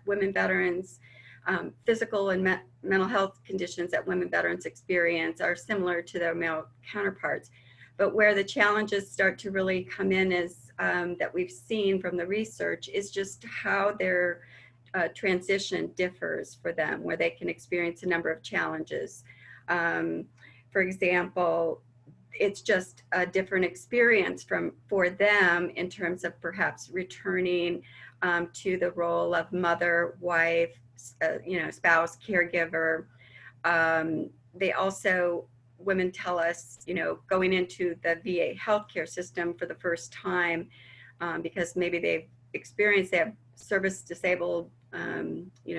women veterans, physical and mental health conditions that women veterans experience are similar to their male counterparts. But where the challenges start to really come in is that we've seen from the research is just how their transition differs for them, where they can experience a number of challenges. For example, it's just a different experience for them in terms of perhaps returning to the role of mother, wife, spouse, caregiver. They also, women tell us, going into the VA healthcare system for the first time, because maybe they have service disabled,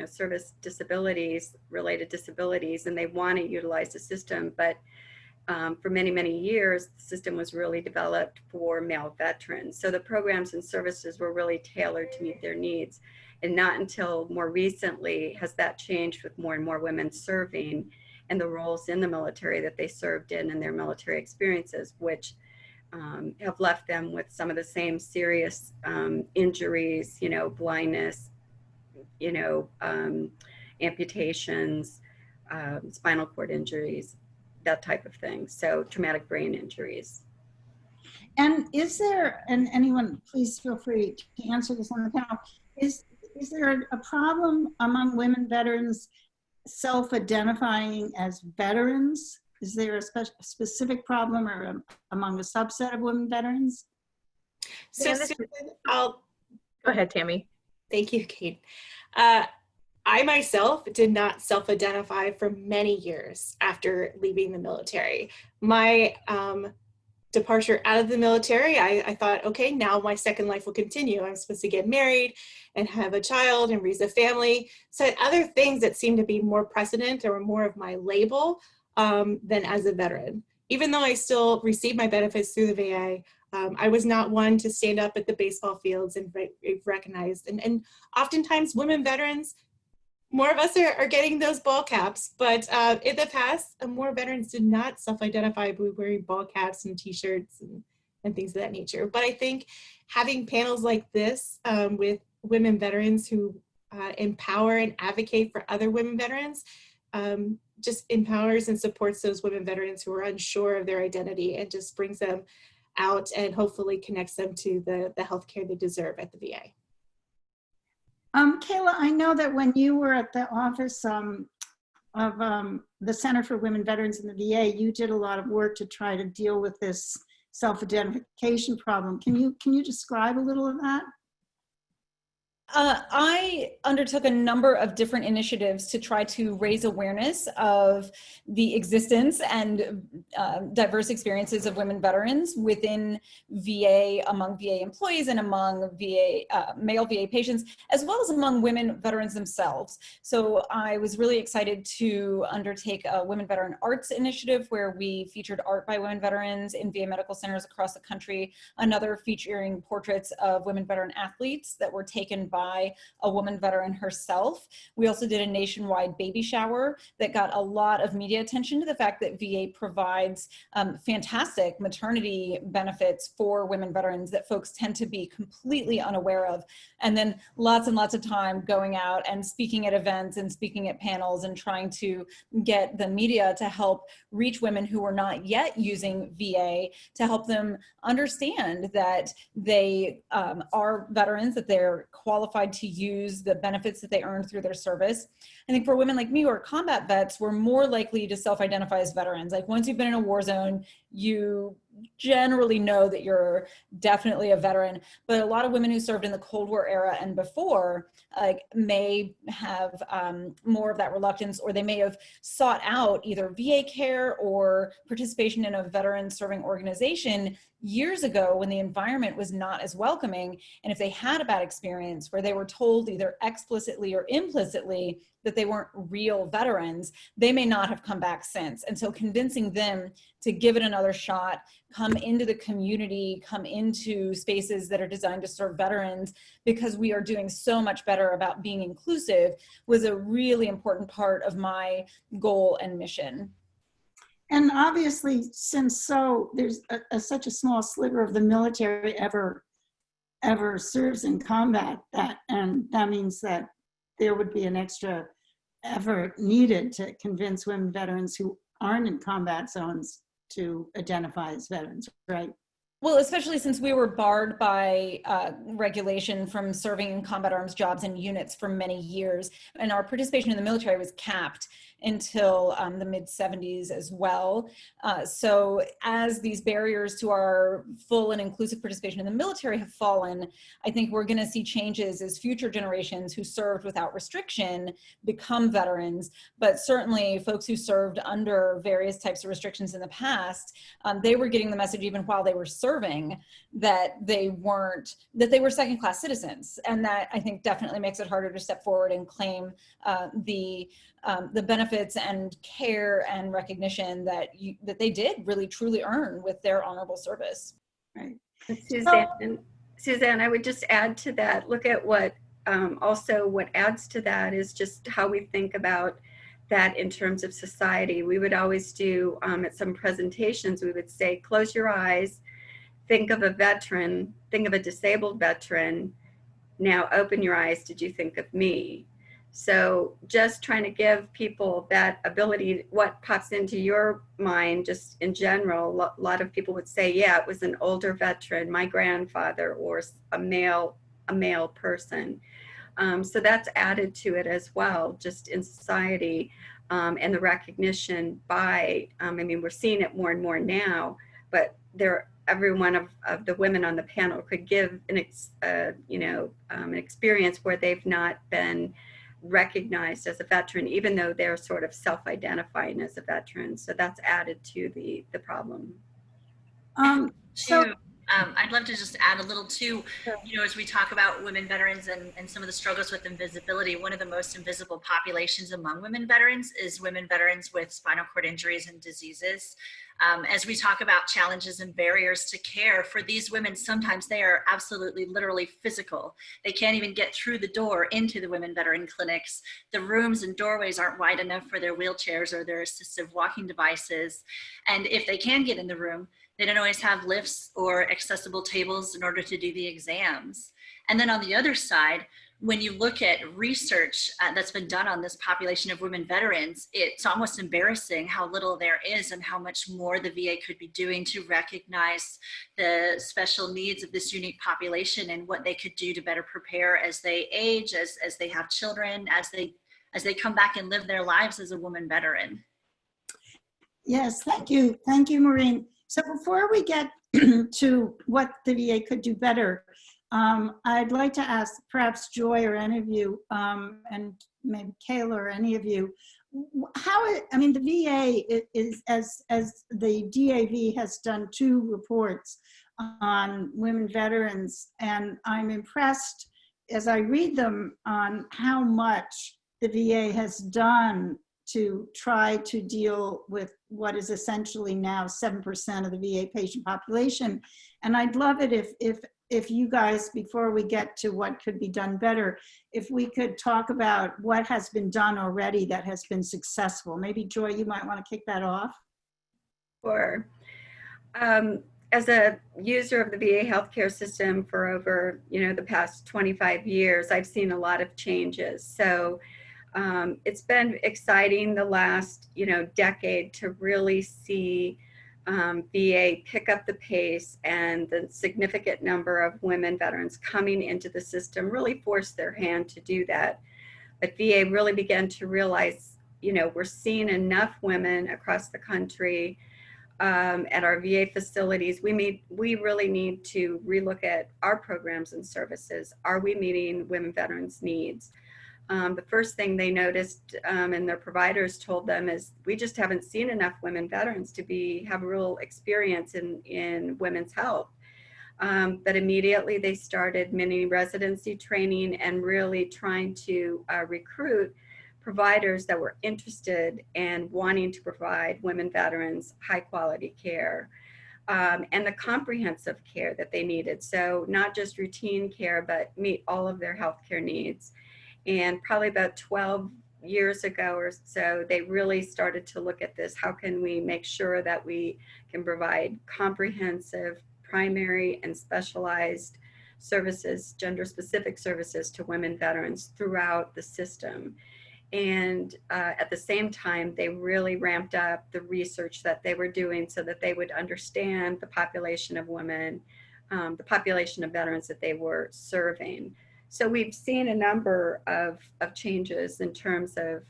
service disabilities, related disabilities, and they want to utilize the system. But for many, many years, the system was really developed for male veterans. So the programs and services were really tailored to meet their needs. And not until more recently has that changed, with more and more women serving and the roles in the military that they served in and their military experiences, which have left them with some of the same serious injuries, blindness, amputations, spinal cord injuries, that type of thing. So traumatic brain injuries. And is there, and anyone please feel free to answer this on the panel, is there a problem among women veterans self-identifying as veterans? Is there a specific problem or among a subset of women veterans? So I'll go ahead, Tammy. Thank you, Kate. I myself did not self-identify for many years after leaving the military. My departure out of the military, I thought, okay, now my second life will continue. I'm supposed to get married and have a child and raise a family. So other things that seemed to be more precedent or more of my label than as a veteran. Even though I still received my benefits through the VA, I was not one to stand up at the baseball fields and recognized. And oftentimes women veterans, more of us are getting those ball caps, but in the past, more veterans did not self-identify by wearing ball caps and t-shirts and things of that nature. But I think having panels like this with women veterans who empower and advocate for other women veterans just empowers and supports those women veterans who are unsure of their identity, and just brings them out and hopefully connects them to the healthcare they deserve at the VA. Kayla, I know that when you were at the office of the Center for Women Veterans in the VA, you did a lot of work to try to deal with this self-identification problem. Can you describe a little of that? I undertook a number of different initiatives to try to raise awareness of the existence and diverse experiences of women veterans within VA, among VA employees and among VA, male VA patients, as well as among women veterans themselves. So I was really excited to undertake a Women Veteran Arts initiative where we featured art by women veterans in VA medical centers across the country, another featuring portraits of women veteran athletes that were taken by a woman veteran herself. We also did a nationwide baby shower that got a lot of media attention to the fact that VA provides fantastic maternity benefits for women veterans that folks tend to be completely unaware of. And then lots and lots of time going out and speaking at events and speaking at panels and trying to get the media to help reach women who are not yet using VA, to help them understand that they are veterans, that they're qualified to use the benefits that they earned through their service. I think for women like me who are combat vets, we're more likely to self-identify as veterans. Like once you've been in a war zone, you generally know that you're definitely a veteran. But a lot of women who served in the Cold War era and before may have more of that reluctance, or they may have sought out either VA care or participation in a veteran serving organization years ago when the environment was not as welcoming. And if they had a bad experience where they were told either explicitly or implicitly that they weren't real veterans, they may not have come back since. And so convincing them to give it another shot, come into the community, come into spaces that are designed to serve veterans, because we are doing so much better about being inclusive, was a really important part of my goal and mission. And obviously, since there's such a small sliver of the military ever serves in combat, and that means that there would be an extra effort needed to convince women veterans who aren't in combat zones to identify as veterans, right? Well, especially since we were barred by regulation from serving in combat arms jobs and units for many years, and our participation in the military was capped until the mid-70s as well. So as these barriers to our full and inclusive participation in the military have fallen, I think we're going to see changes as future generations who served without restriction become veterans. But certainly folks who served under various types of restrictions in the past, they were getting the message even while they were serving that they were second-class citizens. And that, I think, definitely makes it harder to step forward and claim the benefits and care and recognition that they did really truly earn with their honorable service. Right. Suzanne, I would just add to that, look at what also what adds to that is just how we think about that in terms of society. We would always do at some presentations, we would say, close your eyes, think of a veteran, think of a disabled veteran. Now open your eyes, did you think of me? So just trying to give people that ability, what pops into your mind just in general, a lot of people would say, yeah, it was an older veteran, my grandfather, or a male person. So that's added to it as well, just in society, and the recognition by, I mean, we're seeing it more and more now, but every one of the women on the panel could give an experience where they've not been recognized as a veteran, even though they're sort of self-identifying as a veteran. So that's added to the problem. I'd love to just add a little too, as we talk about women veterans and some of the struggles with invisibility, one of the most invisible populations among women veterans is women veterans with spinal cord injuries and diseases. As we talk about challenges and barriers to care for these women, sometimes they are absolutely, literally physical. They can't even get through the door into the women veteran clinics. The rooms and doorways aren't wide enough for their wheelchairs or their assistive walking devices. And if they can get in the room, they don't always have lifts or accessible tables in order to do the exams. And then on the other side, when you look at research that's been done on this population of women veterans, it's almost embarrassing how little there is and how much more the VA could be doing to recognize the special needs of this unique population and what they could do to better prepare as they age, as they have children, as they come back and live their lives as a woman veteran. Yes, thank you. Thank you, Maureen. So before we get to what the VA could do better, I'd like to ask perhaps Joy or any of you, and maybe Kayla or any of you, the VA is, as the DAV has done 2 reports on women veterans, and I'm impressed as I read them on how much the VA has done to try to deal with what is essentially now 7% of the VA patient population. And I'd love it if you guys, before we get to what could be done better, if we could talk about what has been done already that has been successful. Maybe Joy, you might want to kick that off. Sure. As a user of the VA healthcare system for over, the past 25 years, I've seen a lot of changes. So it's been exciting the last, decade to really see VA pick up the pace, and the significant number of women veterans coming into the system really forced their hand to do that. But VA really began to realize, we're seeing enough women across the country at our VA facilities. We really need to relook at our programs and services. Are we meeting women veterans' needs? The first thing they noticed, and their providers told them, is we just haven't seen enough women veterans to have a real experience in women's health. But immediately they started mini residency training and really trying to recruit providers that were interested and wanting to provide women veterans high quality care. And the comprehensive care that they needed. So not just routine care, but meet all of their healthcare needs. And probably about 12 years ago or so, they really started to look at this. How can we make sure that we can provide comprehensive, primary, and specialized services, gender-specific services to women veterans throughout the system. And at the same time, they really ramped up the research that they were doing so that they would understand the population of women, the population of veterans that they were serving. So we've seen a number of changes in terms of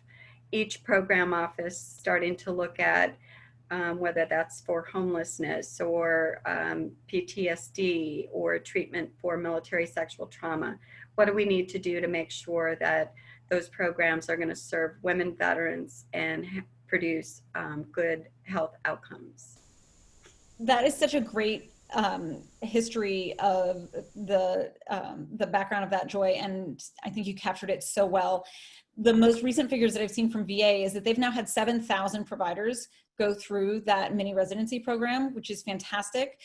each program office starting to look at whether that's for homelessness or PTSD or treatment for military sexual trauma. What do we need to do to make sure that those programs are going to serve women veterans and produce good health outcomes? That is such a great history of the background of that, Joy, and I think you captured it so well. The most recent figures that I've seen from VA is that they've now had 7,000 providers go through that mini residency program, which is fantastic.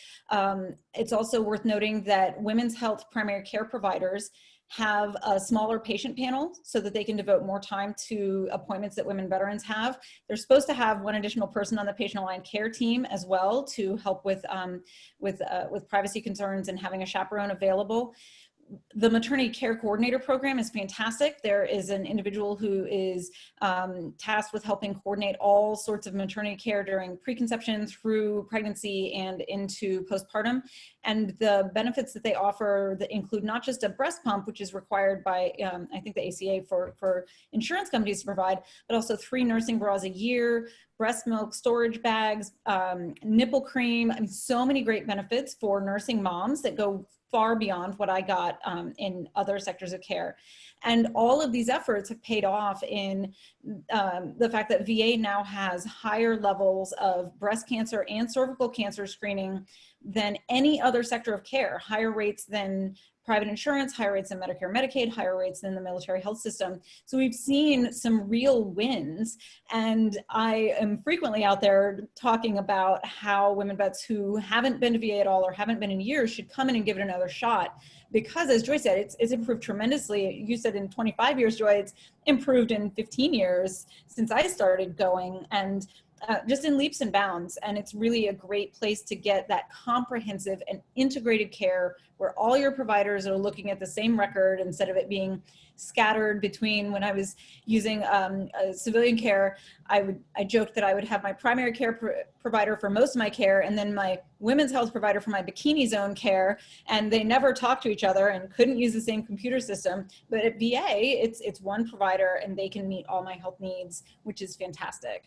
It's also worth noting that women's health primary care providers have a smaller patient panel so that they can devote more time to appointments that women veterans have. They're supposed to have one additional person on the patient-aligned care team as well to help with privacy concerns and having a chaperone available. The maternity care coordinator program is fantastic. There is an individual who is tasked with helping coordinate all sorts of maternity care during preconception, through pregnancy, and into postpartum. And the benefits that they offer that include not just a breast pump, which is required by, I think, the ACA for insurance companies to provide, but also 3 nursing bras a year, breast milk storage bags, nipple cream. I mean, so many great benefits for nursing moms that go far beyond what I got in other sectors of care. And all of these efforts have paid off in the fact that VA now has higher levels of breast cancer and cervical cancer screening than any other sector of care, higher rates than private insurance, higher rates than Medicare, Medicaid, higher rates than the military health system. So we've seen some real wins. And I am frequently out there talking about how women vets who haven't been to VA at all or haven't been in years should come in and give it another shot. Because as Joy said, it's improved tremendously. You said in 25 years, Joy, it's improved in 15 years since I started going. And just in leaps and bounds. And it's really a great place to get that comprehensive and integrated care where all your providers are looking at the same record instead of it being scattered between. When I was using civilian care, I joked that I would have my primary care provider for most of my care and then my women's health provider for my bikini zone care, and they never talked to each other and couldn't use the same computer system. But at VA, it's one provider and they can meet all my health needs, which is fantastic.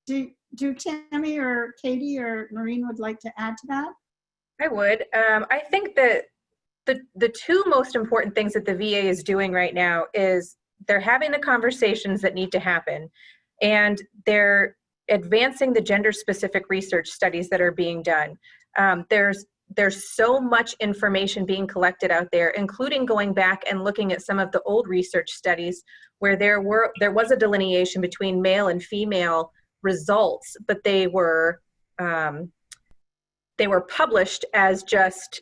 Do Tammy or Katie or Maureen would like to add to that? I would. I think that the 2 most important things that the VA is doing right now is they're having the conversations that need to happen, and they're advancing the gender-specific research studies that are being done. There's so much information being collected out there, including going back and looking at some of the old research studies where there was a delineation between male and female results, but they were published as just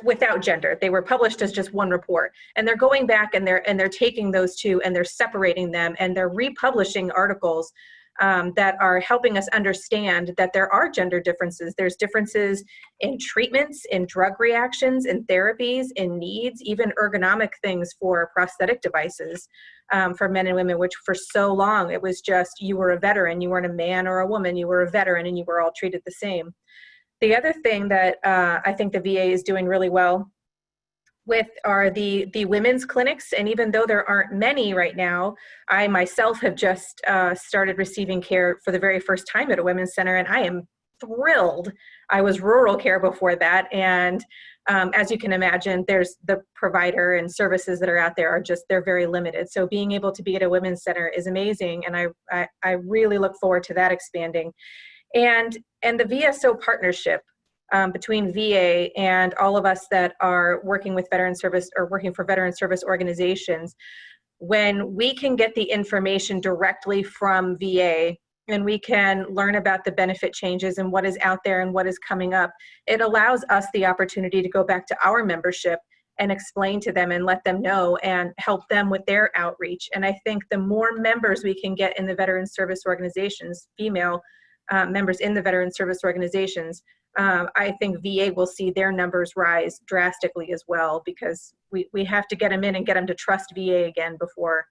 without gender. They were published as just one report, and they're going back and they're taking those 2 and they're separating them and they're republishing articles that are helping us understand that there are gender differences. There's differences in treatments, in drug reactions, in therapies, in needs, even ergonomic things for prosthetic devices for men and women, which for so long it was just you were a veteran, you weren't a man or a woman, you were a veteran and you were all treated the same. The other thing that I think the VA is doing really well with are the women's clinics. And even though there aren't many right now, I myself have just started receiving care for the very first time at a women's center, and I am thrilled. I was rural care before that, and as you can imagine, there's the provider and services that are out there are just, they're very limited. So being able to be at a women's center is amazing, and I really look forward to that expanding. And the VSO partnership between VA and all of us that are working with veteran service or working for veteran service organizations, when we can get the information directly from VA and we can learn about the benefit changes and what is out there and what is coming up, it allows us the opportunity to go back to our membership and explain to them and let them know and help them with their outreach. And I think the more members we can get in the veteran service organizations, female members in the veteran service organizations, I think VA will see their numbers rise drastically as well, because we have to get them in and get them to trust VA again before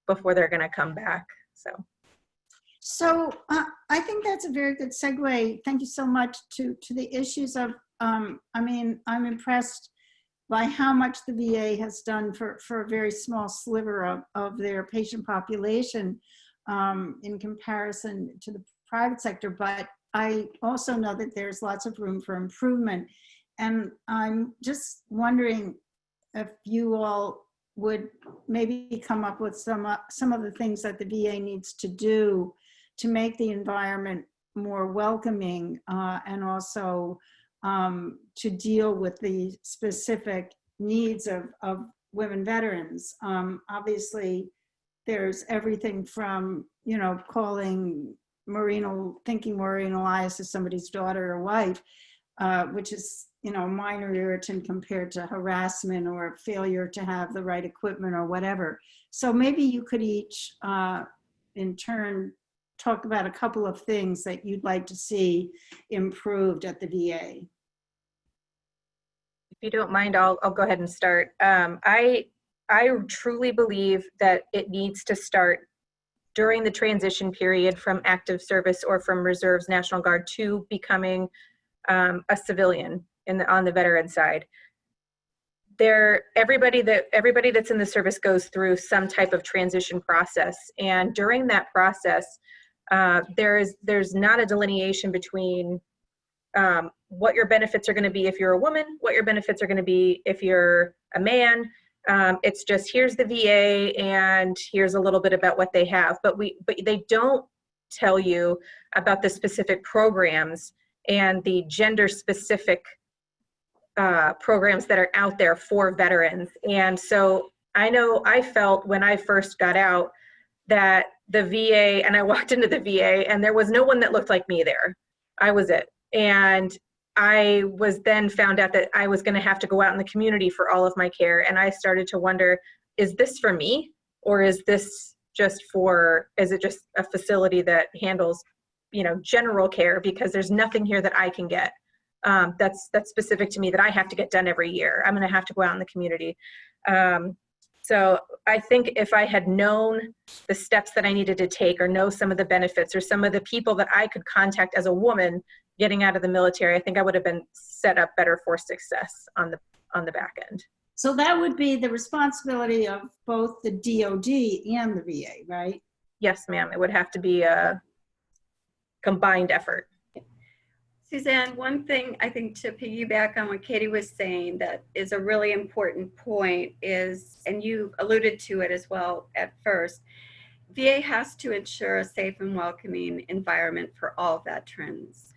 they're going to come back. So I think that's a very good segue. Thank you so much to the issues of, I mean, I'm impressed by how much the VA has done for a very small sliver of their patient population in comparison to the private sector. But I also know that there's lots of room for improvement. And I'm just wondering if you all would maybe come up with some of the things that the VA needs to do to make the environment more welcoming and also to deal with the specific needs of women veterans. Obviously, there's everything from, you know, thinking Maureen Elias is somebody's daughter or wife, which is, you know, minor irritant compared to harassment or failure to have the right equipment or whatever. So maybe you could each, in turn, talk about a couple of things that you'd like to see improved at the VA. If you don't mind, I'll go ahead and start. I truly believe that it needs to start during the transition period from active service or from reserves, National Guard, to becoming a civilian on the veteran side. Everybody that's in the service goes through some type of transition process, and during that process, there's not a delineation between what your benefits are going to be if you're a woman, what your benefits are going to be if you're a man. It's just, here's the VA and here's a little bit about what they have, but they don't tell you about the specific programs and the gender specific programs that are out there for veterans. And so I know I felt when I first got out that the VA, and I walked into the VA and there was no one that looked like me there. I was it. And I was then found out that I was going to have to go out in the community for all of my care. And I started to wonder, is this for me? Or is this just is it just a facility that handles, you know, general care? Because there's nothing here that I can get that's specific to me that I have to get done every year. I'm going to have to go out in the community. So I think if I had known the steps that I needed to take, or know some of the benefits, or some of the people that I could contact as a woman getting out of the military, I think I would have been set up better for success on the back end. So that would be the responsibility of both the DoD and the VA, right? Yes, ma'am. It would have to be a combined effort. Suzanne, one thing I think to piggyback on what Katie was saying that is a really important point is, and you alluded to it as well at first, VA has to ensure a safe and welcoming environment for all veterans.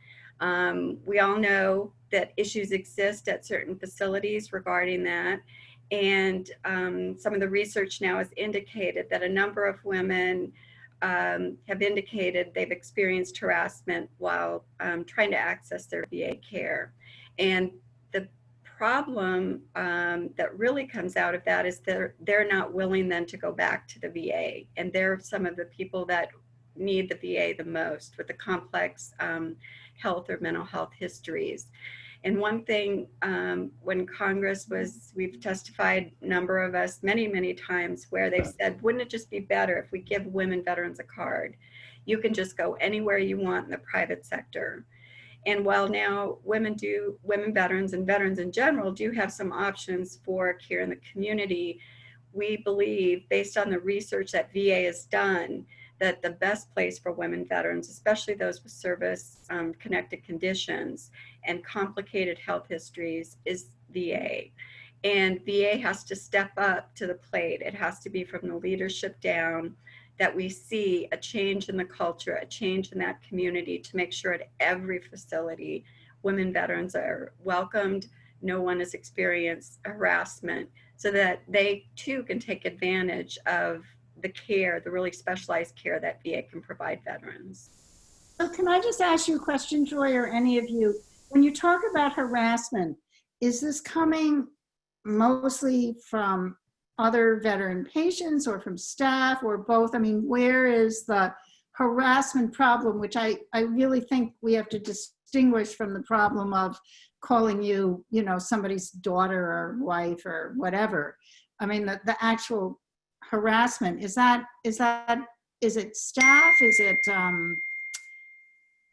We all know that issues exist at certain facilities regarding that. And some of the research now has indicated that a number of women have indicated they've experienced harassment while trying to access their VA care. And the problem that really comes out of that is they're not willing then to go back to the VA. And they're some of the people that need the VA the most with the complex health or mental health histories. And one thing, when Congress we've testified, a number of us, many, many times, where they've said, wouldn't it just be better if we give women veterans a card? You can just go anywhere you want in the private sector. And while now women veterans and veterans in general do have some options for care in the community, we believe, based on the research that VA has done, that the best place for women veterans, especially those with service-connected conditions and complicated health histories, is VA. And VA has to step up to the plate. It has to be from the leadership down that we see a change in the culture, a change in that community, to make sure at every facility women veterans are welcomed, no one has experienced harassment, so that they too can take advantage of the care, the really specialized care that VA can provide veterans. So can I just ask you a question, Joy, or any of you? When you talk about harassment, is this coming mostly from other veteran patients or from staff or both? I mean, where is the harassment problem, which I really think we have to distinguished from the problem of calling you, you know, somebody's daughter or wife or whatever. I mean, the actual harassment, is it staff? Is it,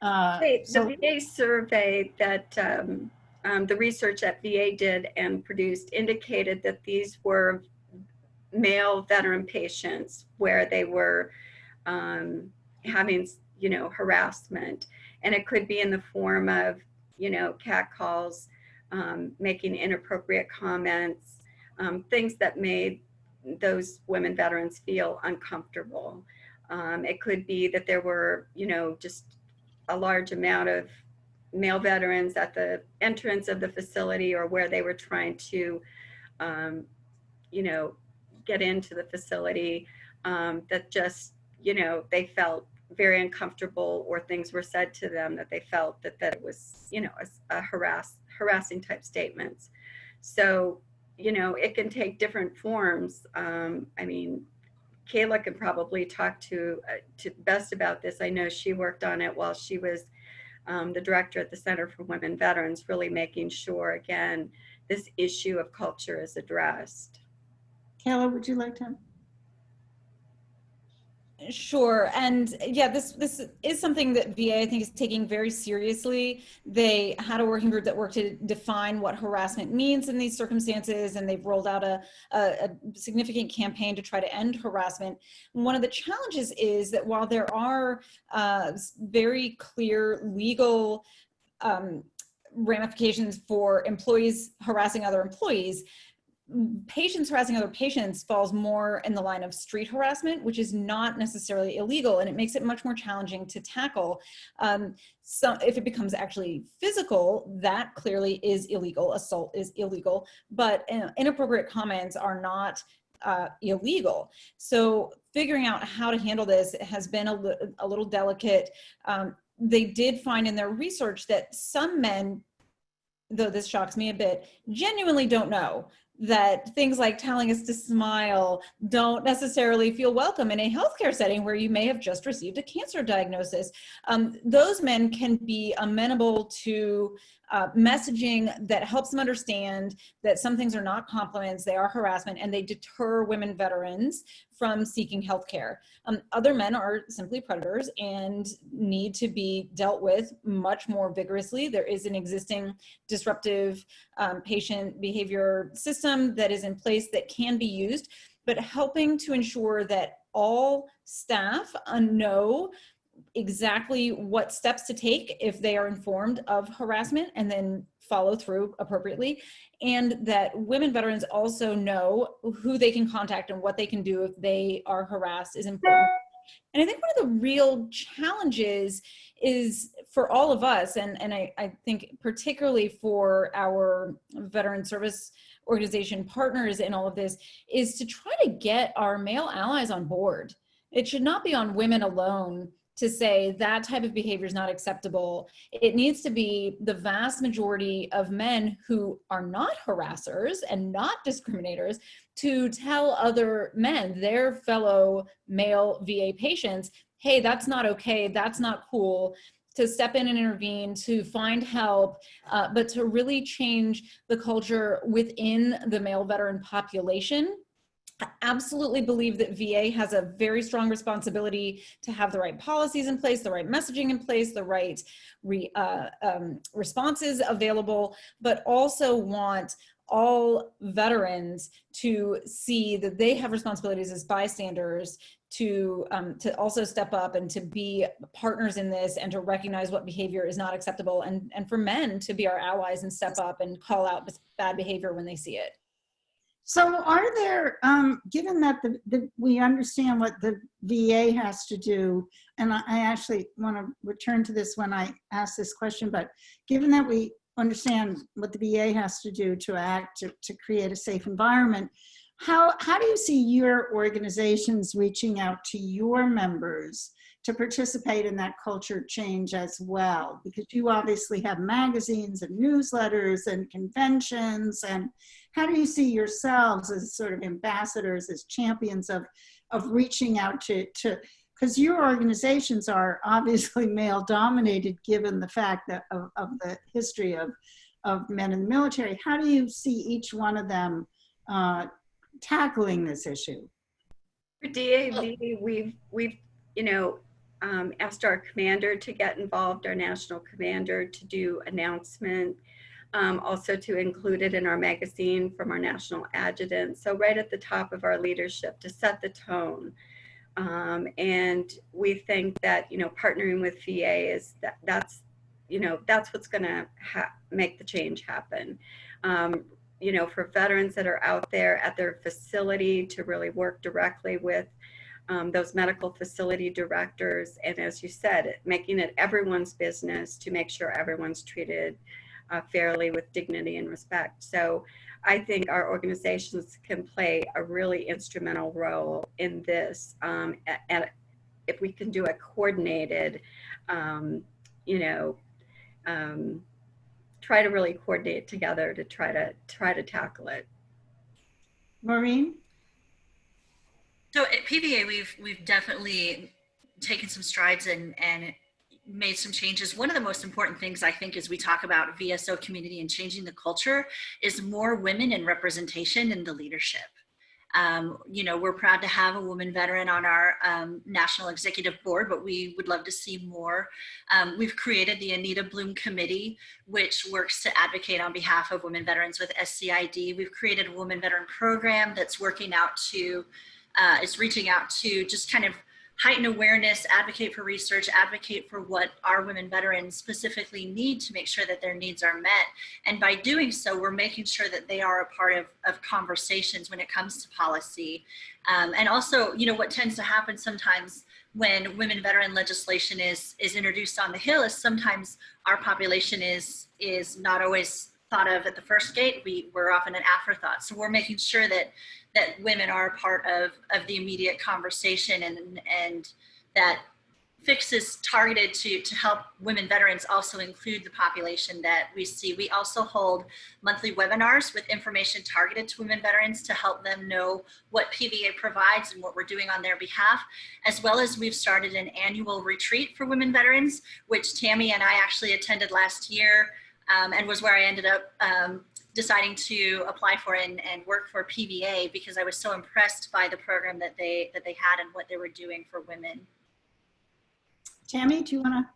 The VA survey that the research that VA did and produced indicated that these were male veteran patients where they were having, you know, harassment, and it could be in the form of, you know, catcalls, making inappropriate comments, things that made those women veterans feel uncomfortable. It could be that there were, you know, just a large amount of male veterans at the entrance of the facility or where they were trying to, you know, get into the facility, that just, you know, they felt very uncomfortable, or things were said to them that they felt that it was, you know, a harassing type statements. So, you know, it can take different forms. I mean, Kayla could probably talk to best about this. I know she worked on it while she was the director at the Center for Women Veterans, really making sure, again, this issue of culture is addressed. Kayla, would you like to? Sure. And yeah, this is something that VA, I think, is taking very seriously. They had a working group that worked to define what harassment means in these circumstances, and they've rolled out a significant campaign to try to end harassment. One of the challenges is that while there are very clear legal ramifications for employees harassing other employees, patients harassing other patients falls more in the line of street harassment, which is not necessarily illegal, and it makes it much more challenging to tackle. So if it becomes actually physical, that clearly is illegal. Assault is illegal, but inappropriate comments are not illegal. So figuring out how to handle this has been a little delicate. They did find in their research that some men, though this shocks me a bit, genuinely don't know that things like telling us to smile don't necessarily feel welcome in a healthcare setting where you may have just received a cancer diagnosis. Those men can be amenable to messaging that helps them understand that some things are not compliments, they are harassment, and they deter women veterans from seeking healthcare. Other men are simply predators and need to be dealt with much more vigorously. There is an existing disruptive patient behavior system that is in place that can be used, but helping to ensure that all staff know exactly what steps to take if they are informed of harassment and then follow through appropriately, and that women veterans also know who they can contact and what they can do if they are harassed is important. And I think one of the real challenges is for all of us, and I think particularly for our veteran service organization partners in all of this, is to try to get our male allies on board. It should not be on women alone to say that type of behavior is not acceptable. It needs to be the vast majority of men who are not harassers and not discriminators to tell other men, their fellow male VA patients, hey, that's not okay, that's not cool, to step in and intervene, to find help, but to really change the culture within the male veteran population. I absolutely believe that VA has a very strong responsibility to have the right policies in place, the right messaging in place, the right responses available, but also want all veterans to see that they have responsibilities as bystanders to also step up and to be partners in this and to recognize what behavior is not acceptable, and for men to be our allies and step up and call out bad behavior when they see it. So are there, given that we understand what the VA has to do, and I actually want to return to this when I ask this question, but given that we understand what the VA has to do to act to create a safe environment, how do you see your organizations reaching out to your members to participate in that culture change as well? Because you obviously have magazines and newsletters and conventions, and how do you see yourselves as sort of ambassadors, as champions of reaching out to because your organizations are obviously male dominated given the fact that of the history of men in the military. How do you see each one of them tackling this issue? For DAV, we've asked our commander to get involved, our national commander, to do announcement, also to include it in our magazine from our national adjutant. So right at the top of our leadership to set the tone. And we think that, partnering with VA is that's what's going to make the change happen. For veterans that are out there at their facility, to really work directly with those medical facility directors. And as you said, making it everyone's business to make sure everyone's treated fairly with dignity and respect. So I think our organizations can play a really instrumental role in this. And if we can do a coordinated, try to really coordinate together to try to tackle it. Maureen? So at PVA, we've definitely taken some strides and made some changes. One of the most important things I think as we talk about VSO community and changing the culture is more women in representation in the leadership. We're proud to have a woman veteran on our national executive board, but we would love to see more. We've created the Anita Bloom Committee, which works to advocate on behalf of women veterans with SCID. We've created a woman veteran program that's working out to, is reaching out to just kind of heighten awareness, advocate for research, advocate for what our women veterans specifically need to make sure that their needs are met. And by doing so, we're making sure that they are a part of conversations when it comes to policy. And also, what tends to happen sometimes when women veteran legislation is introduced on the Hill is sometimes our population is not always thought of at the first gate. We're often an afterthought. So we're making sure that women are a part of the immediate conversation and that fixes targeted to help women veterans also include the population that we see. We also hold monthly webinars with information targeted to women veterans to help them know what PVA provides and what we're doing on their behalf, as well as we've started an annual retreat for women veterans, which Tammy and I actually attended last year, and was where I ended up deciding to apply for and work for PVA because I was so impressed by the program that they had and what they were doing for women. Tammy, do you want to?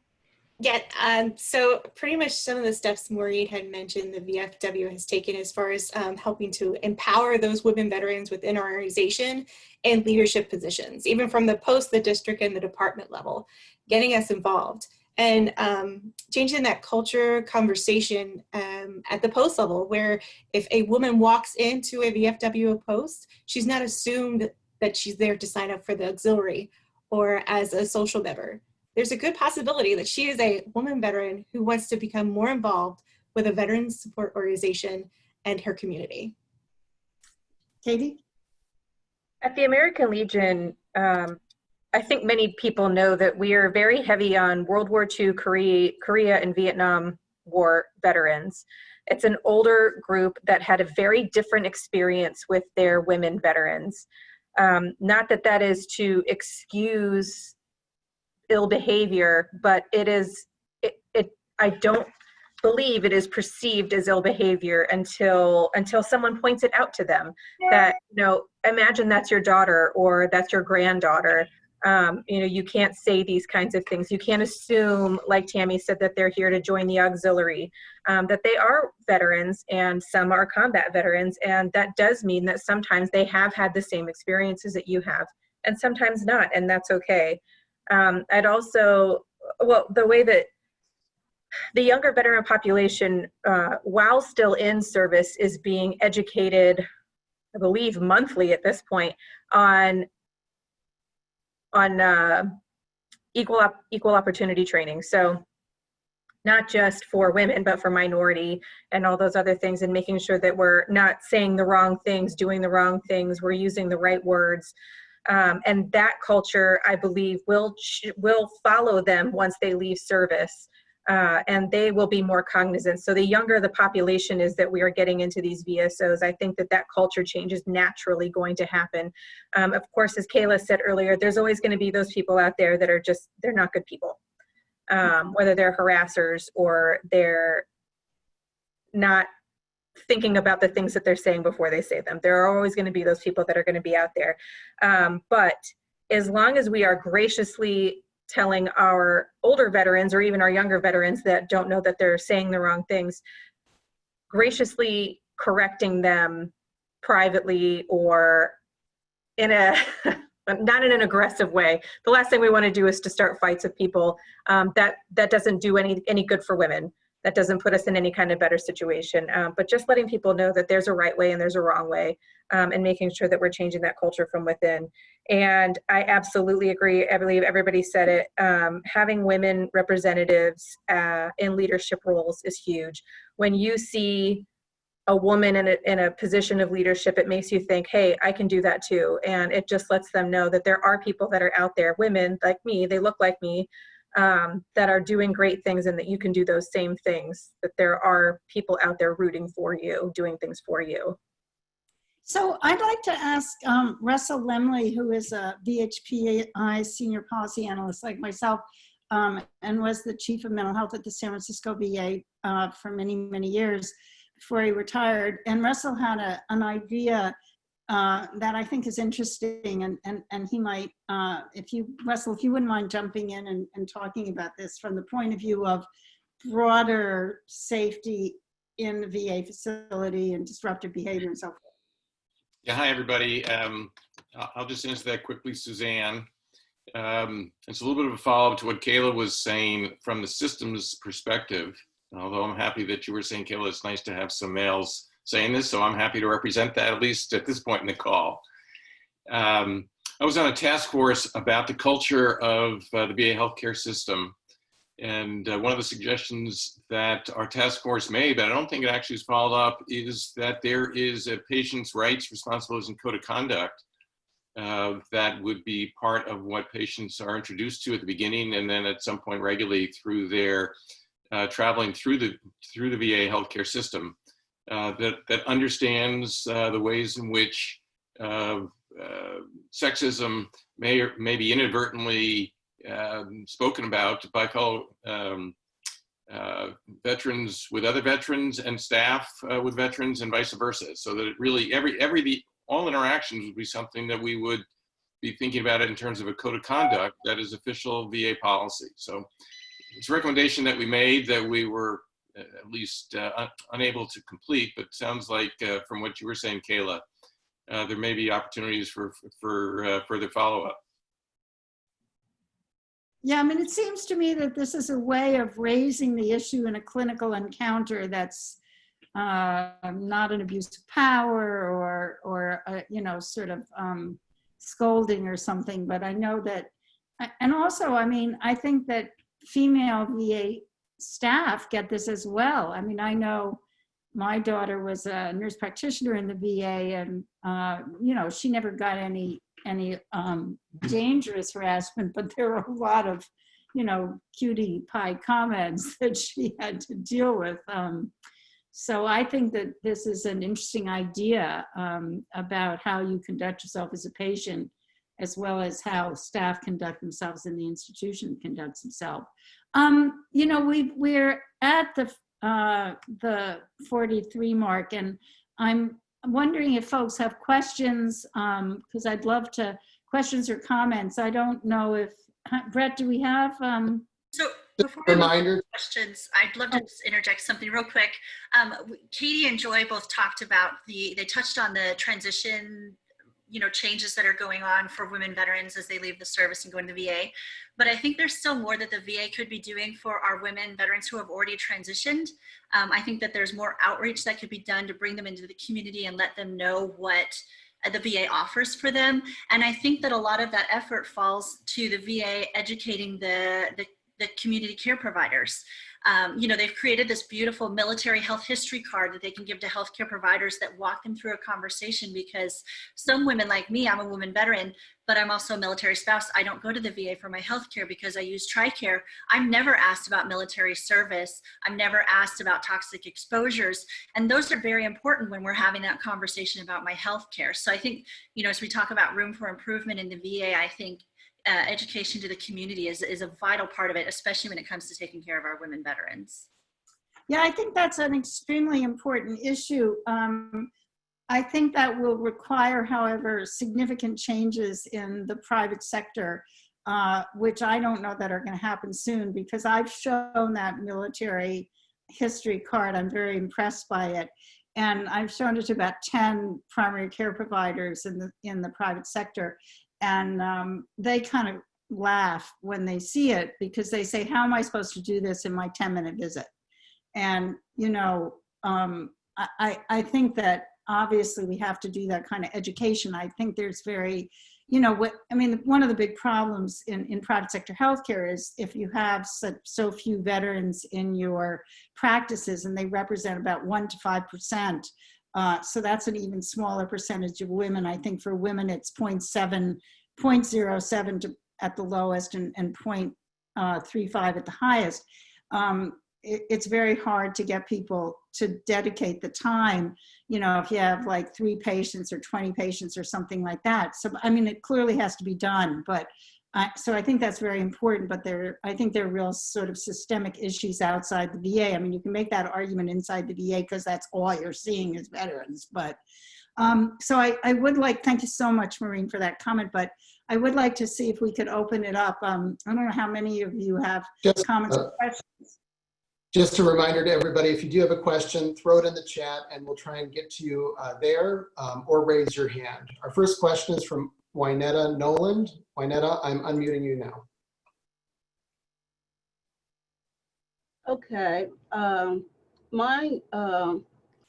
Yeah, so pretty much some of the steps Maureen had mentioned the VFW has taken as far as helping to empower those women veterans within our organization in leadership positions, even from the post, the district, and the department level, getting us involved. And changing that culture conversation at the post level, where if a woman walks into a VFW post, she's not assumed that she's there to sign up for the auxiliary or as a social member. There's a good possibility that she is a woman veteran who wants to become more involved with a veterans support organization and her community. Katie? At the American Legion, I think many people know that we are very heavy on World War II, Korea and Vietnam War veterans. It's an older group that had a very different experience with their women veterans. Not that that is to excuse ill behavior, but I don't believe it is perceived as ill behavior until someone points it out to them that, imagine that's your daughter or that's your granddaughter. You can't say these kinds of things. You can't assume, like Tammy said, that they're here to join the auxiliary, that they are veterans and some are combat veterans. And that does mean that sometimes they have had the same experiences that you have and sometimes not, and that's okay. I'd also, the way that the younger veteran population, while still in service, is being educated, I believe, monthly at this point on equal opportunity training. So not just for women, but for minority and all those other things, and making sure that we're not saying the wrong things, doing the wrong things, we're using the right words. And that culture, I believe, will follow them once they leave service. and they will be more cognizant. So the younger the population is that we are getting into these VSOs, I think that that culture change is naturally going to happen. Of course, as Kayla said earlier, there's always going to be those people out there that are just, they're not good people, whether they're harassers or they're not thinking about the things that they're saying before they say them. There are always going to be those people that are going to be out there. But as long as we are graciously telling our older veterans or even our younger veterans that don't know that they're saying the wrong things, graciously correcting them privately or in a, not in an aggressive way. The last thing we want to do is to start fights with people. That doesn't do any good for women. That doesn't put us in any kind of better situation. But just letting people know that there's a right way and there's a wrong way, and making sure that we're changing that culture from within. And I absolutely agree. I believe everybody said it. Having women representatives in leadership roles is huge. When you see a woman in a position of leadership, it makes you think, hey, I can do that too. And it just lets them know that there are people that are out there, women like me, they look like me, that are doing great things and that you can do those same things, that there are people out there rooting for you, doing things for you. So I'd like to ask Russell Lemley, who is a VHPI senior policy analyst like myself, and was the chief of mental health at the San Francisco VA for many, many years before he retired. And Russell had an idea that I think is interesting, and he might, Russell, if you wouldn't mind jumping in and talking about this from the point of view of broader safety in the VA facility and disruptive behavior and so forth. Yeah, hi everybody. I'll just answer that quickly, Suzanne. It's a little bit of a follow-up to what Kayla was saying from the systems perspective. Although I'm happy that you were saying, Kayla, it's nice to have some males saying this, so I'm happy to represent that, at least at this point in the call. I was on a task force about the culture of the VA healthcare system. And one of the suggestions that our task force made, but I don't think it actually is followed up, is that there is a patient's rights, responsibilities, and code of conduct that would be part of what patients are introduced to at the beginning, and then at some point regularly through their traveling through the VA healthcare system, that understands the ways in which sexism may be inadvertently spoken about by fellow veterans with other veterans and staff with veterans and vice versa. So that it really, all interactions would be something that we would be thinking about it in terms of a code of conduct that is official VA policy. So it's a recommendation that we made that we were at least unable to complete, but sounds like from what you were saying, Kayla, there may be opportunities for further follow-up. Yeah, I mean, it seems to me that this is a way of raising the issue in a clinical encounter that's not an abuse of power or sort of scolding or something. But I know that, and also, I mean, I think that female VA staff get this as well. I mean, I know my daughter was a nurse practitioner in the VA, and she never got any dangerous harassment, but there were a lot of cutie pie comments that she had to deal with. So I think that this is an interesting idea about how you conduct yourself as a patient, as well as how staff conduct themselves and the institution conducts itself. We're at the 43 mark, and I'm wondering if folks have questions, because I'd love to, questions or comments. I don't know if, Brett, do we have? So before we move to questions, I'd love to just interject something real quick. Katie and Joy both talked about they touched on the transition, changes that are going on for women veterans as they leave the service and go into the VA. But I think there's still more that the VA could be doing for our women veterans who have already transitioned. I think that there's more outreach that could be done to bring them into the community and let them know what the VA offers for them. And I think that a lot of that effort falls to the VA educating the community care providers. they've created this beautiful military health history card that they can give to healthcare providers that walk them through a conversation, because some women like me, I'm a woman veteran, but I'm also a military spouse. I don't go to the VA for my healthcare because I use TRICARE. I'm never asked about military service. I'm never asked about toxic exposures. And those are very important when we're having that conversation about my healthcare. So I think, as we talk about room for improvement in the VA, I think education to the community is a vital part of it, especially when it comes to taking care of our women veterans. Yeah, I think that's an extremely important issue. I think that will require, however, significant changes in the private sector, which I don't know that are going to happen soon, because I've shown that military history card. I'm very impressed by it. And I've shown it to about 10 primary care providers in the private sector. And they kind of laugh when they see it, because they say, how am I supposed to do this in my 10-minute visit? And, I think that obviously we have to do that kind of education. I think there's one of the big problems in private sector healthcare is if you have so few veterans in your practices, and they represent about 1 to 5%. So that's an even smaller percentage of women. I think for women, it's 0.07 at the lowest and 0.35 at the highest. It's very hard to get people to dedicate the time, if you have like 3 patients or 20 patients or something like that. So, it clearly has to be done, but so I think that's very important, but I think there are real sort of systemic issues outside the VA. You can make that argument inside the VA because that's all you're seeing is veterans, but so I would thank you so much, Maureen, for that comment, but I would like to see if we could open it up. I don't know how many of you have comments or questions. Just a reminder to everybody, if you do have a question, throw it in the chat and we'll try and get to you there, or raise your hand. Our first question is from Wynetta Noland. Wynetta, I'm unmuting you now. Okay.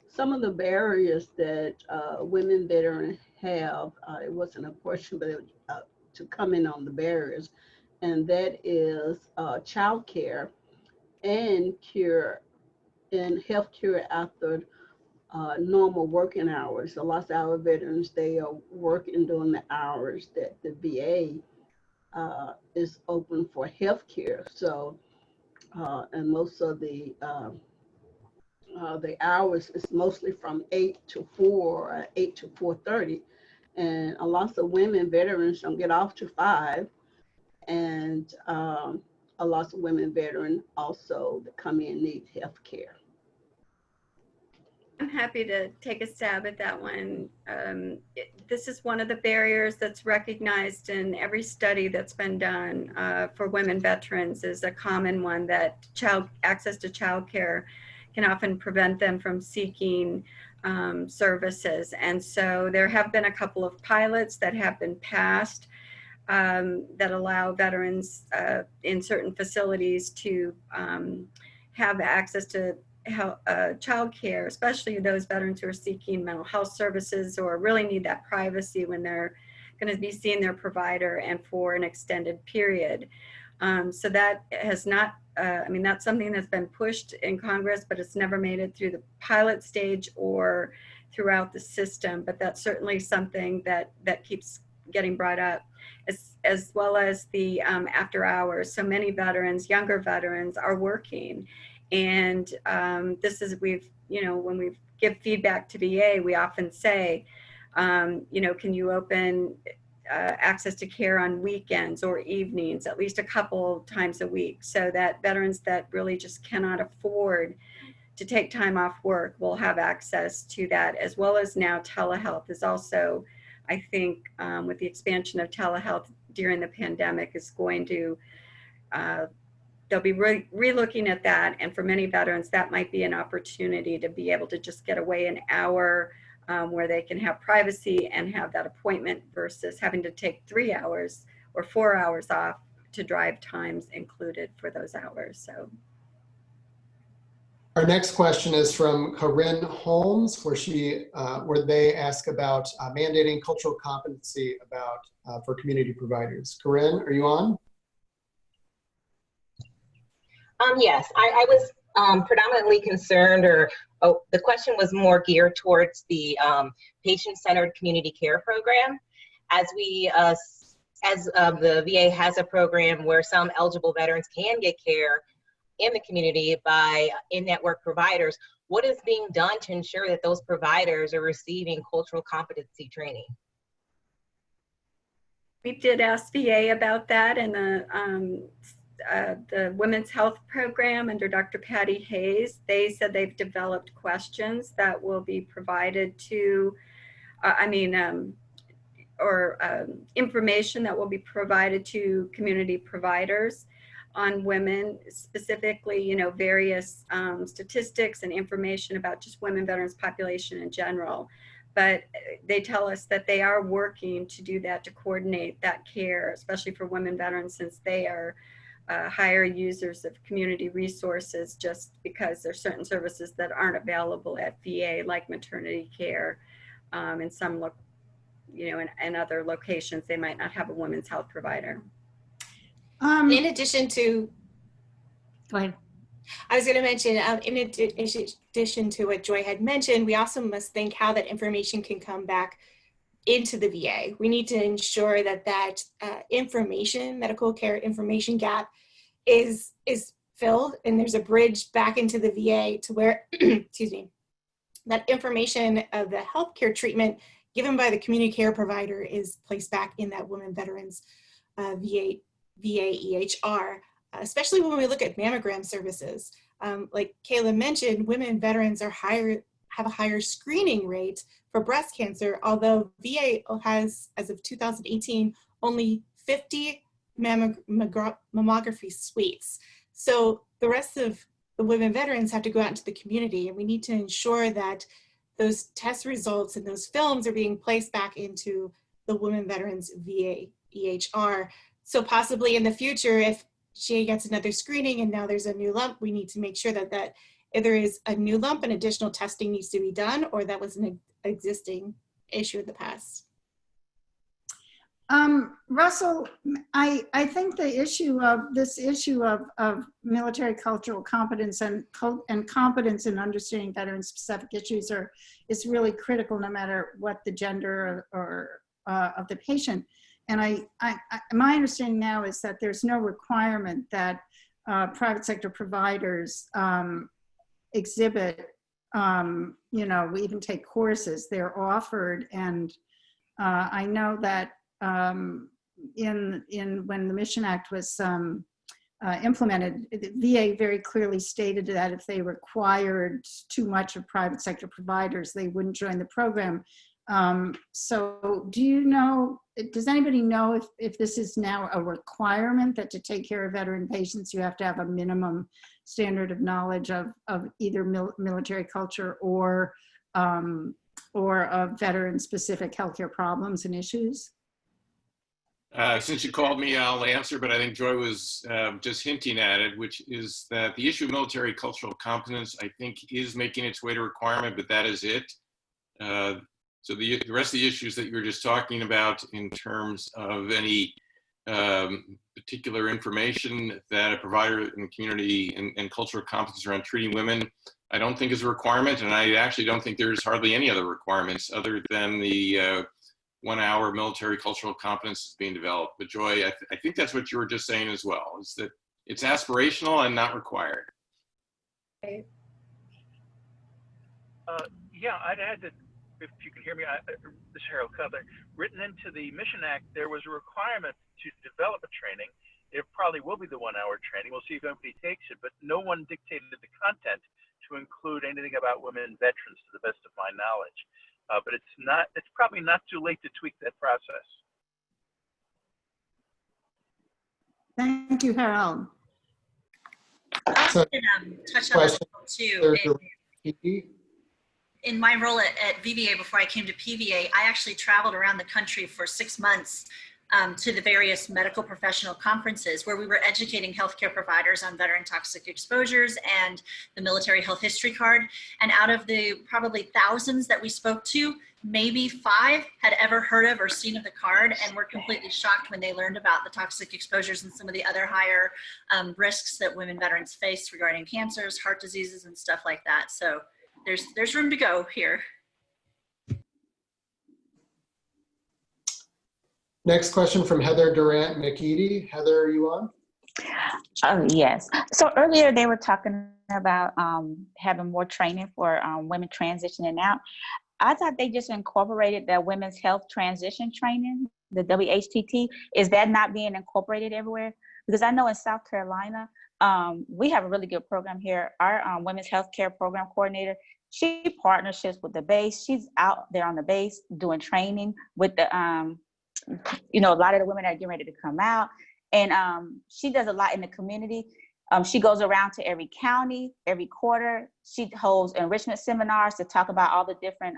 Some of the barriers that women veterans have, it wasn't a question, but to comment on the barriers, and that is childcare and health care after normal working hours. A lot of our veterans, they are working during the hours that the VA is open for health care. So, and most of the hours is mostly from 8 to 4, 8 to 4:30. And a lot of women veterans don't get off to 5. And a lot of women veterans also that come in need health care. I'm happy to take a stab at that one. This is one of the barriers that's recognized in every study that's been done for women veterans, is a common one, that access to childcare can often prevent them from seeking services. And so there have been a couple of pilots that have been passed that allow veterans in certain facilities to have access to child care, especially those veterans who are seeking mental health services or really need that privacy when they're going to be seeing their provider and for an extended period. So that has not, that's something that's been pushed in Congress, but it's never made it through the pilot stage or throughout the system. But that's certainly something that keeps getting brought up, as well as the after hours. So many veterans, younger veterans, are working. And this is, when we give feedback to VA, we often say, can you open access to care on weekends or evenings, at least a couple times a week, so that veterans that really just cannot afford to take time off work will have access to that, as well as now telehealth is also, I think, with the expansion of telehealth during the pandemic, is going to, they'll be re-looking at that. And for many veterans, that might be an opportunity to be able to just get away an hour where they can have privacy and have that appointment versus having to take 3 hours or 4 hours off to drive times included for those hours. So. Our next question is from Corinne Holmes, where they ask about mandating cultural competency for community providers. Corinne, are you on? Yes, I was predominantly concerned, or the question was more geared towards the patient-centered community care program. As the VA has a program where some eligible veterans can get care in the community by in-network providers, what is being done to ensure that those providers are receiving cultural competency training? We did ask VA about that, and the Women's Health Program under Dr. Patty Hayes, they said they've developed questions that will be provided to, information that will be provided to community providers on women, specifically, various statistics and information about just women veterans population in general. But they tell us that they are working to do that, to coordinate that care, especially for women veterans, since they are higher users of community resources, just because there's certain services that aren't available at VA, like maternity care. In some, in other locations, they might not have a women's health provider. In addition to, Go ahead. I was going to mention, in addition to what Joy had mentioned, we also must think how that information can come back into the VA. We need to ensure that that information, medical care information gap is filled, and there's a bridge back into the VA to where, excuse me, that information of the healthcare treatment given by the community care provider is placed back in that women veterans VA EHR, especially when we look at mammogram services. Like Kayla mentioned, women veterans are have a higher screening rate for breast cancer, although VA has, as of 2018, only 50 mammography suites. So the rest of the women veterans have to go out into the community, and we need to ensure that those test results and those films are being placed back into the women veterans VA EHR. So possibly in the future, if she gets another screening and now there's a new lump, we need to make sure that if there is a new lump and additional testing needs to be done, or that was an existing issue in the past. Russell, I think the issue of military cultural competence and competence in understanding veteran specific issues is really critical, no matter what the gender or of the patient. And my understanding now is that there's no requirement that private sector providers exhibit, we even take courses. They're offered, and I know that when the Mission Act was implemented, the VA very clearly stated that if they required too much of private sector providers, they wouldn't join the program. So does anybody know if this is now a requirement that to take care of veteran patients, you have to have a minimum standard of knowledge of either military culture or of veteran specific healthcare problems and issues? Since you called me, I'll answer, but I think Joy was just hinting at it, which is that the issue of military cultural competence, I think, is making its way to requirement, but that is it. So the rest of the issues that you were just talking about in terms of any particular information that a provider in the community and cultural competence around treating women, I don't think is a requirement, and I actually don't think there's hardly any other requirements other than the 1 hour military cultural competence is being developed. But Joy, I think that's what you were just saying as well, is that it's aspirational and not required. Okay. Yeah, I'd add that, if you can hear me, this is Harold Cutler. Written into the Mission Act, there was a requirement to develop a training. It probably will be the 1 hour training. We'll see if anybody takes it, but no one dictated the content to include anything about women veterans, to the best of my knowledge. But it's probably not too late to tweak that process. Thank you, Harold. I also touch on this too. In my role at VBA before I came to PVA, I actually traveled around the country for 6 months to the various medical professional conferences where we were educating healthcare providers on veteran toxic exposures and the military health history card. And out of the probably thousands that we spoke to, maybe 5 had ever heard of or seen of the card, and were completely shocked when they learned about the toxic exposures and some of the other higher risks that women veterans face regarding cancers, heart diseases, and stuff like that. So there's room to go here. Next question from Heather Durant McEady. Heather, are you on? Oh, yes. So earlier they were talking about having more training for women transitioning out. I thought they just incorporated the women's health transition training, the WHTT. Is that not being incorporated everywhere? Because I know in South Carolina, we have a really good program here. Our women's health care program coordinator, she partnerships with the base. She's out there on the base doing training with the, you know, a lot of the women that are getting ready to come out. And she does a lot in the community. She goes around to every county, every quarter. She holds enrichment seminars to talk about all the different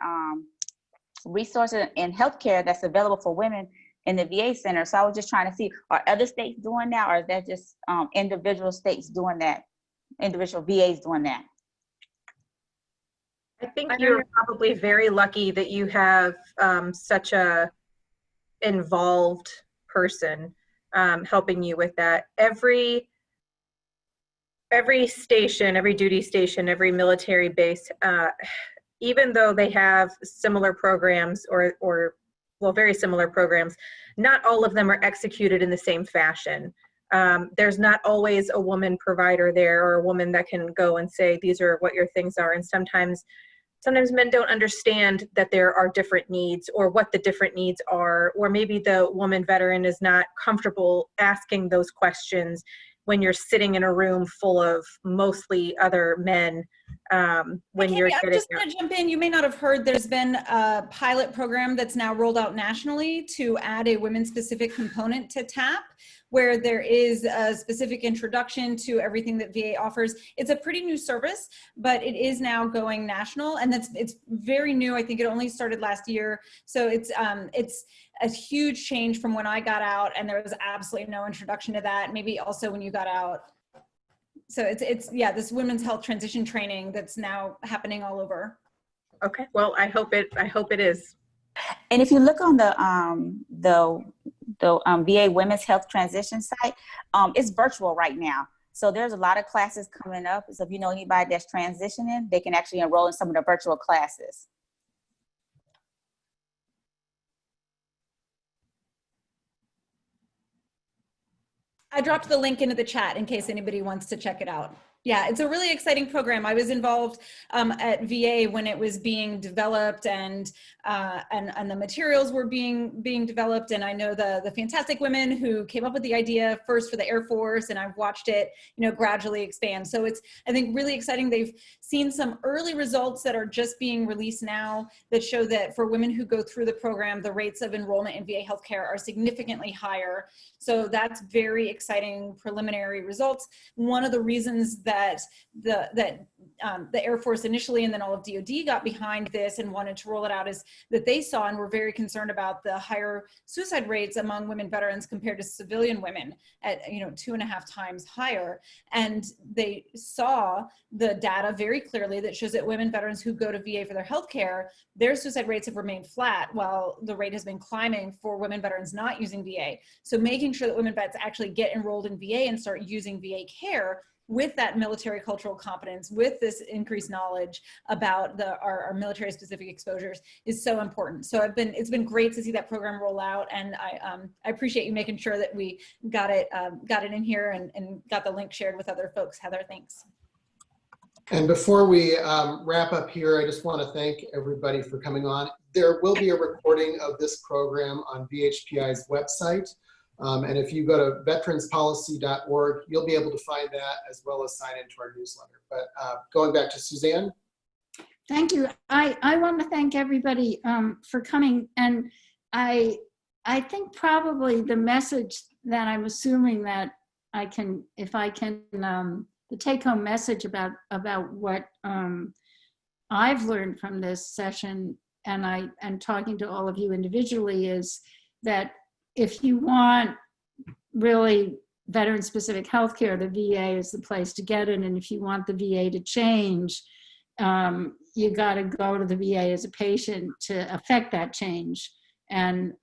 resources in healthcare that's available for women in the VA center. So I was just trying to see, are other states doing that, or is that just individual states doing that, individual VAs doing that? I think you're probably very lucky that you have such a involved person helping you with that. Every station, every duty station, every military base, even though they have similar programs or well, very similar programs, not all of them are executed in the same fashion. There's not always a woman provider there, or a woman that can go and say, these are what your things are. And sometimes men don't understand that there are different needs, or what the different needs are, or maybe the woman veteran is not comfortable asking those questions when you're sitting in a room full of mostly other men. When you're I'm just going to jump in. You may not have heard, there's been a pilot program that's now rolled out nationally to add a women-specific component to TAP, where there is a specific introduction to everything that VA offers. It's a pretty new service, but it is now going national, and it's very new. I think it only started last year. So it's a huge change from when I got out, and there was absolutely no introduction to that. Maybe also when you got out. So it's yeah, this women's health transition training that's now happening all over. Okay, well, I hope it is. And if you look on the VA Women's Health Transition site, it's virtual right now. So there's a lot of classes coming up. So if you know anybody that's transitioning, they can actually enroll in some of the virtual classes. I dropped the link into the chat in case anybody wants to check it out. Yeah, it's a really exciting program. I was involved at VA when it was being developed, and the materials were being developed. And I know the fantastic women who came up with the idea first for the Air Force, and I've watched it, gradually expand. So it's, I think, really exciting. They've seen some early results that are just being released now that show that for women who go through the program, the rates of enrollment in VA healthcare are significantly higher. So that's very exciting preliminary results. One of the reasons that the Air Force initially, and then all of DoD, got behind this and wanted to roll it out is that they saw and were very concerned about the higher suicide rates among women veterans compared to civilian women at 2.5 times higher. And they saw the data very clearly that shows that women veterans who go to VA for their health care, their suicide rates have remained flat while the rate has been climbing for women veterans not using VA. So making sure that women vets actually get enrolled in VA and start using VA care with that military cultural competence, with this increased knowledge about our military specific exposures is so important. So it's been great to see that program roll out, and I appreciate you making sure that we got it in here and got the link shared with other folks. Heather, thanks. And before we wrap up here, I just want to thank everybody for coming on. There will be a recording of this program on VHPI's website. And if you go to veteranspolicy.org, you'll be able to find that as well as sign into our newsletter. But going back to Suzanne. Thank you. I want to thank everybody for coming. And I think probably the message that I'm assuming that I can, if I can, the take-home message about what I've learned from this session and talking to all of you individually is that if you want really veteran-specific healthcare, the VA is the place to get it. And if you want the VA to change, you got to go to the VA as a patient to affect that change and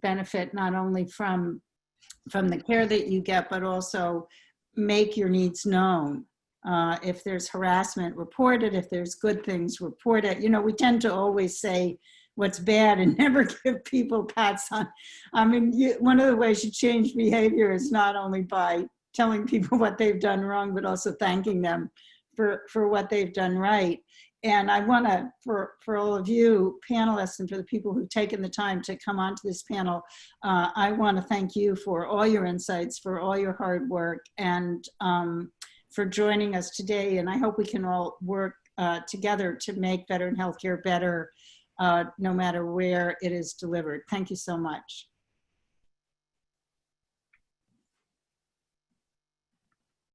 benefit not only from the care that you get, but also make your needs known. If there's harassment, report it. If there's good things, report it. You know, we tend to always say what's bad and never give people pats on. I mean, one of the ways you change behavior is not only by telling people what they've done wrong, but also thanking them for what they've done right. And I want to, for all of you panelists and for the people who've taken the time to come onto this panel, I want to thank you for all your insights, for all your hard work, and for joining us today. And I hope we can all work together to make veteran healthcare better, no matter where it is delivered. Thank you so much.